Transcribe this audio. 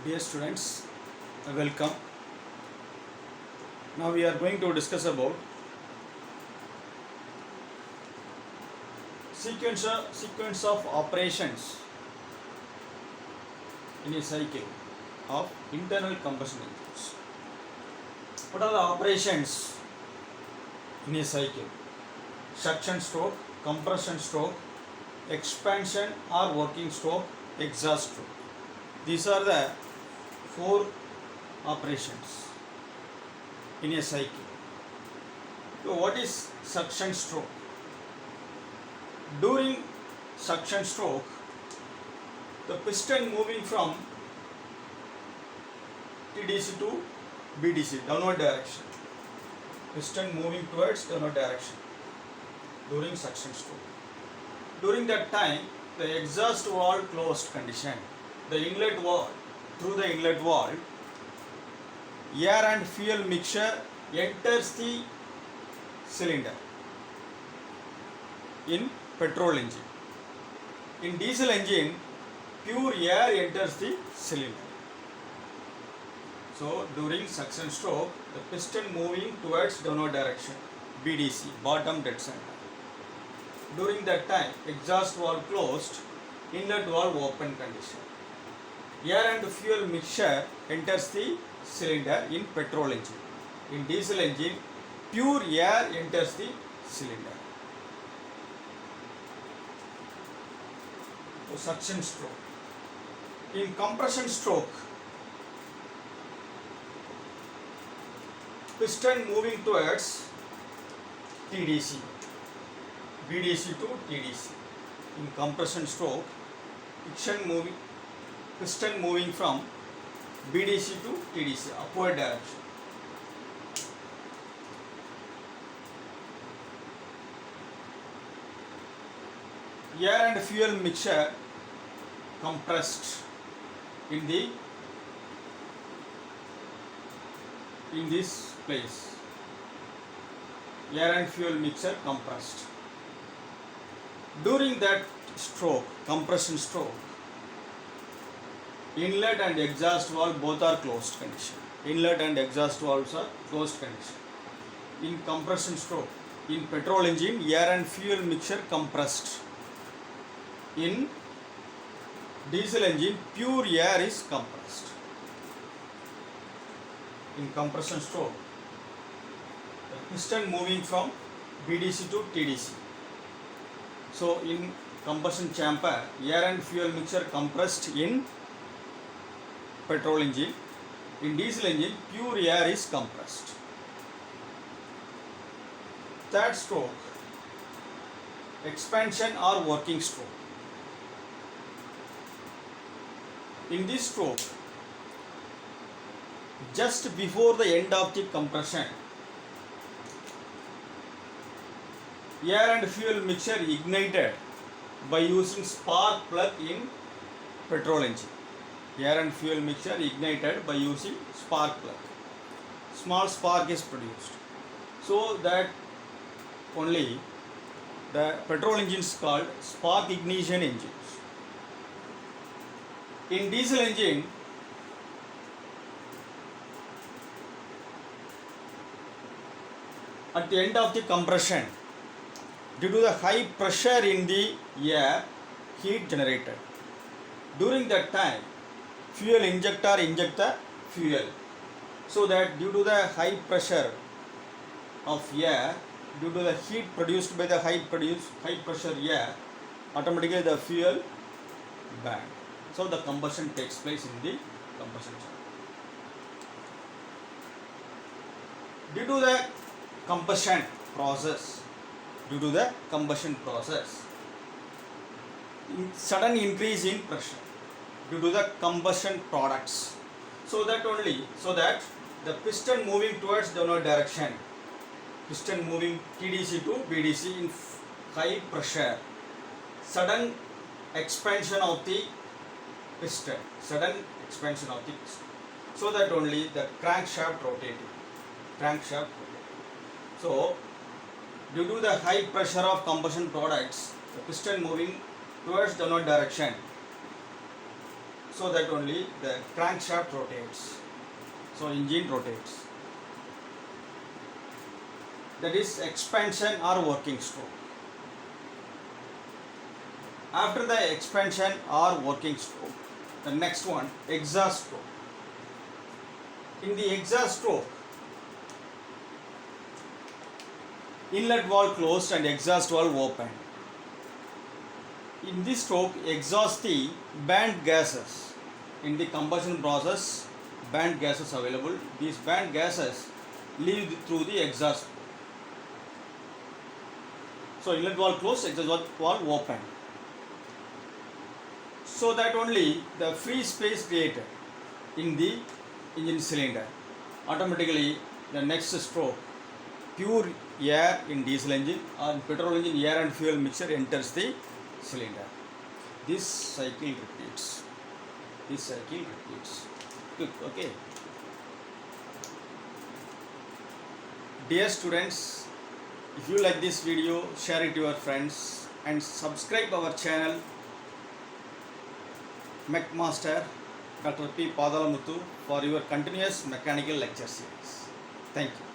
Dear students, welcome. Now we are going to discuss about sequence of operations in a cycle of internal combustion engines. What are the operations in a cycle? Suction stroke, compression stroke, expansion or working stroke, exhaust stroke. These are the four operations in a cycle. So what is suction stroke? During suction stroke, the piston moving from TDC to BDC, downward direction. Piston moving towards downward direction during suction stroke. During that time, the exhaust valve closed condition. The inlet valve, through the inlet valve, air and fuel mixture enters the cylinder in petrol engine. In diesel engine, pure air enters the cylinder. So during suction stroke, the piston moving towards downward direction, BDC, bottom dead center. During that time, exhaust valve closed, inlet valve open condition. Air and fuel mixture enters the cylinder in petrol engine. In diesel engine, pure air enters the cylinder. So suction stroke. In compression stroke, piston moving towards TDC, BDC to TDC. In compression stroke, piston moving from BDC to TDC, upward direction. Air and fuel mixture compressed in this place. Air and fuel mixture compressed. During that stroke, compression stroke, inlet and exhaust valve both are closed condition. Inlet and exhaust valves are closed condition. In compression stroke, in petrol engine, air and fuel mixture compressed. In diesel engine, pure air is compressed. In compression stroke, the piston moving from BDC to TDC. So in combustion chamber, air and fuel mixture compressed in petrol engine. In diesel engine, pure air is compressed. Third stroke, expansion or working stroke. In this stroke, just before the end of the compression, air and fuel mixture ignited by using spark plug in petrol engine. Air and fuel mixture ignited by using spark plug. Small spark is produced. So that only the petrol engines called spark ignition engines. In diesel engine, at the end of the compression, due to the high pressure in the air, heat generated. During that time, fuel injector inject the fuel. So that due to the high pressure of air, due to the heat produced by the high pressure air, automatically the fuel burned. So the combustion takes place in the combustion chamber. Due to the combustion process, sudden increase in pressure due to the combustion products. So that the piston moving towards downward direction, piston moving TDC to BDC in high pressure, sudden expansion of the piston, so that only the crankshaft rotating. So due to the high pressure of combustion products, the piston moving towards downward direction, so that only the crankshaft rotates. So engine rotates. That is expansion or working stroke. After the expansion or working stroke, the next one, exhaust stroke. In the exhaust stroke, inlet valve closed and exhaust valve open. In this stroke, exhaust the burnt gases. In the combustion process, burnt gases available. These burnt gases leave through the exhaust. So inlet valve closed, exhaust valve open. So that only the free space created in the engine cylinder. Automatically the next stroke, pure air in diesel engine or petrol engine air and fuel mixture enters the cylinder. This cycle repeats. Okay. Dear students, if you like this video, share it to your friends and subscribe our channel MechMaster Dr. P. Padalamuthu for your continuous mechanical lecture series. Thank you.